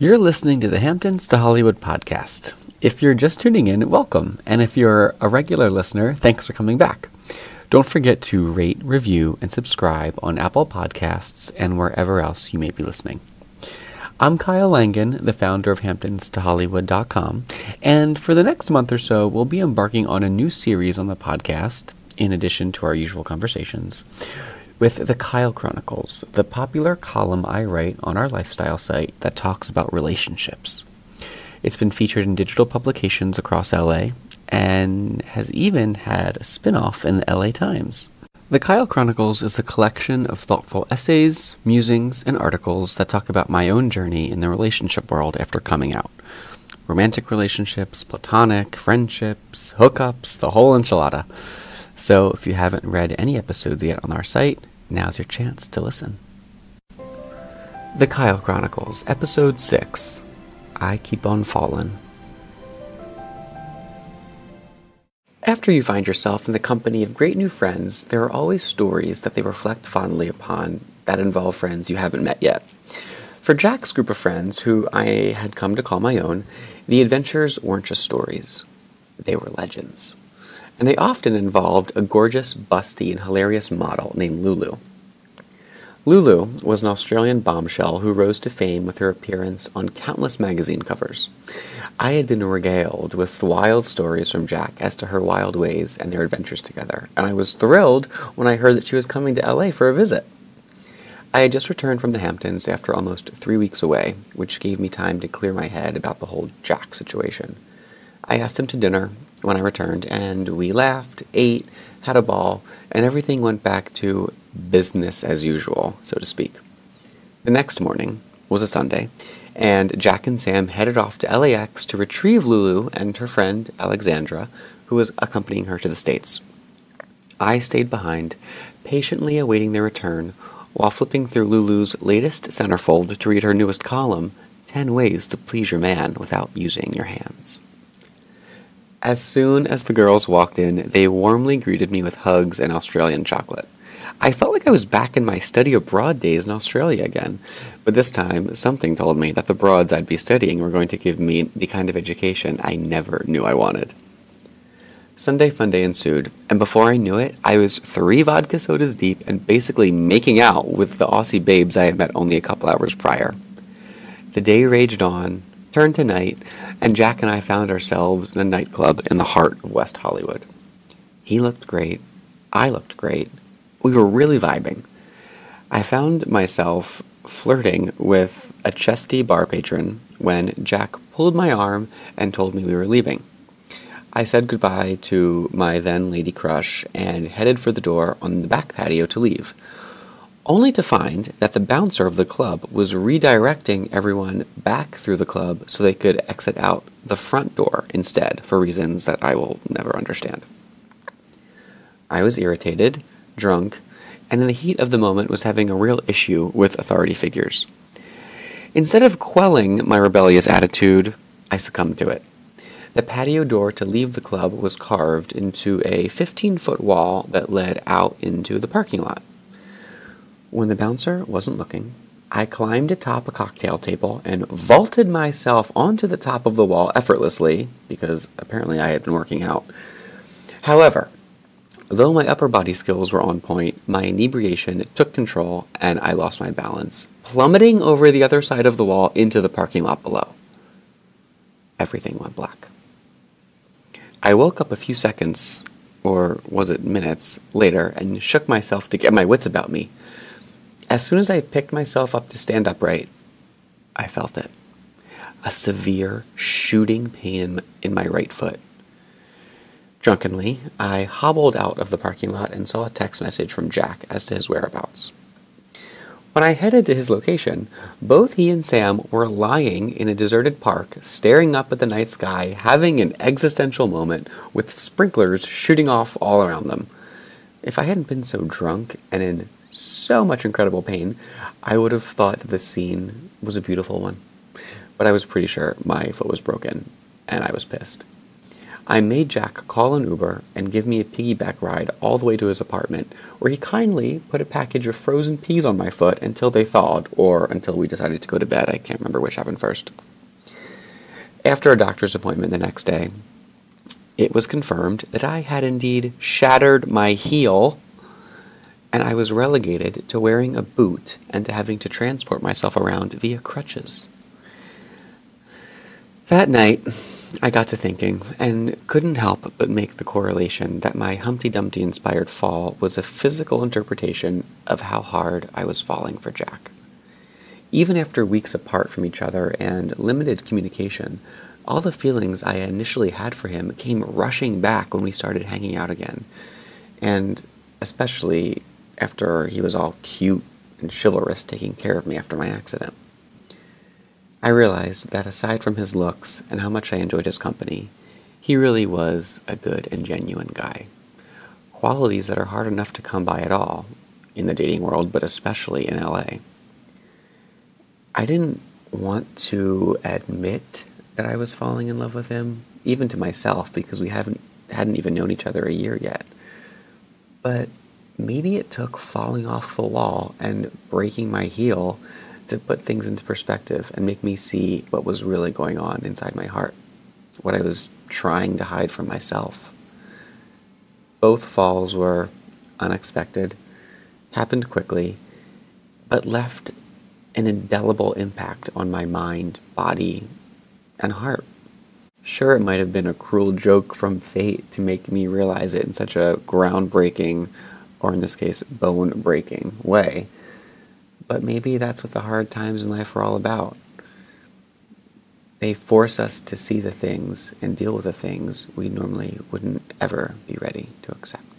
You're listening to the Hamptons to Hollywood podcast. If you're just tuning in, welcome. And if you're a regular listener, thanks for coming back. Don't forget to rate, review, and subscribe on Apple Podcasts and wherever else you may be listening. I'm Kyle Langen, the founder of HamptonsToHollywood.com, and for the next month or so, we'll be embarking on a new series on the podcast, in addition to our usual conversations, with the Kyle Chronicles, the popular column I write on our lifestyle site that talks about relationships. It's been featured in digital publications across LA, and has even had a spin-off in the LA Times. The Kyle Chronicles is a collection of thoughtful essays, musings, and articles that talk about my own journey in the relationship world after coming out. Romantic relationships, platonic, friendships, hookups, the whole enchilada. So if you haven't read any episodes yet on our site, now's your chance to listen. The Kyle Chronicles, Episode 6, I Keep on Fallin'. After you find yourself in the company of great new friends, there are always stories that they reflect fondly upon that involve friends you haven't met yet. For Jack's group of friends, who I had come to call my own, the adventures weren't just stories. They were legends. And they often involved a gorgeous, busty, and hilarious model named Lulu. Lulu was an Australian bombshell who rose to fame with her appearance on countless magazine covers. I had been regaled with wild stories from Jack as to her wild ways and their adventures together, and I was thrilled when I heard that she was coming to LA for a visit. I had just returned from the Hamptons after almost 3 weeks away, which gave me time to clear my head about the whole Jack situation. I asked him to dinner when I returned, and we laughed, ate, had a ball, and everything went back to business as usual, so to speak. The next morning was a Sunday, and Jack and Sam headed off to LAX to retrieve Lulu and her friend Alexandra, who was accompanying her to the States. I stayed behind, patiently awaiting their return, while flipping through Lulu's latest centerfold to read her newest column, 10 Ways to Please Your Man Without Using Your Hands. As soon as the girls walked in, they warmly greeted me with hugs and Australian chocolate. I felt like I was back in my study abroad days in Australia again, but this time something told me that the broads I'd be studying were going to give me the kind of education I never knew I wanted. Sunday Funday ensued, and before I knew it, I was 3 vodka sodas deep and basically making out with the Aussie babes I had met only a couple hours prior. The day raged on, turned to night, and Jack and I found ourselves in a nightclub in the heart of West Hollywood. He looked great. I looked great. We were really vibing. I found myself flirting with a chesty bar patron when Jack pulled my arm and told me we were leaving. I said goodbye to my then lady crush and headed for the door on the back patio to leave, only to find that the bouncer of the club was redirecting everyone back through the club so they could exit out the front door instead, for reasons that I will never understand. I was irritated, drunk, and in the heat of the moment was having a real issue with authority figures. Instead of quelling my rebellious attitude, I succumbed to it. The patio door to leave the club was carved into a 15-foot wall that led out into the parking lot. When the bouncer wasn't looking, I climbed atop a cocktail table and vaulted myself onto the top of the wall effortlessly, because apparently I had been working out. However, though my upper body skills were on point, my inebriation took control and I lost my balance, plummeting over the other side of the wall into the parking lot below. Everything went black. I woke up a few seconds, or was it minutes, later and shook myself to get my wits about me. As soon as I picked myself up to stand upright, I felt it. A severe shooting pain in my right foot. Drunkenly, I hobbled out of the parking lot and saw a text message from Jack as to his whereabouts. When I headed to his location, both he and Sam were lying in a deserted park, staring up at the night sky, having an existential moment with sprinklers shooting off all around them. If I hadn't been so drunk and in so much incredible pain, I would have thought that this scene was a beautiful one. But I was pretty sure my foot was broken, and I was pissed. I made Jack call an Uber and give me a piggyback ride all the way to his apartment, where he kindly put a package of frozen peas on my foot until they thawed, or until we decided to go to bed. I can't remember which happened first. After a doctor's appointment the next day, it was confirmed that I had indeed shattered my heel, and I was relegated to wearing a boot and to having to transport myself around via crutches. That night, I got to thinking, and couldn't help but make the correlation that my Humpty Dumpty-inspired fall was a physical interpretation of how hard I was falling for Jack. Even after weeks apart from each other and limited communication, all the feelings I initially had for him came rushing back when we started hanging out again, and especially after he was all cute and chivalrous taking care of me after my accident. I realized that aside from his looks and how much I enjoyed his company, he really was a good and genuine guy. Qualities that are hard enough to come by at all, in the dating world, but especially in LA. I didn't want to admit that I was falling in love with him, even to myself, because we hadn't even known each other a year yet. But maybe it took falling off the wall and breaking my heel to put things into perspective and make me see what was really going on inside my heart, what I was trying to hide from myself. Both falls were unexpected, happened quickly, but left an indelible impact on my mind, body, and heart. Sure, it might have been a cruel joke from fate to make me realize it in such a groundbreaking, or in this case, bone-breaking way. But maybe that's what the hard times in life are all about. They force us to see the things and deal with the things we normally wouldn't ever be ready to accept.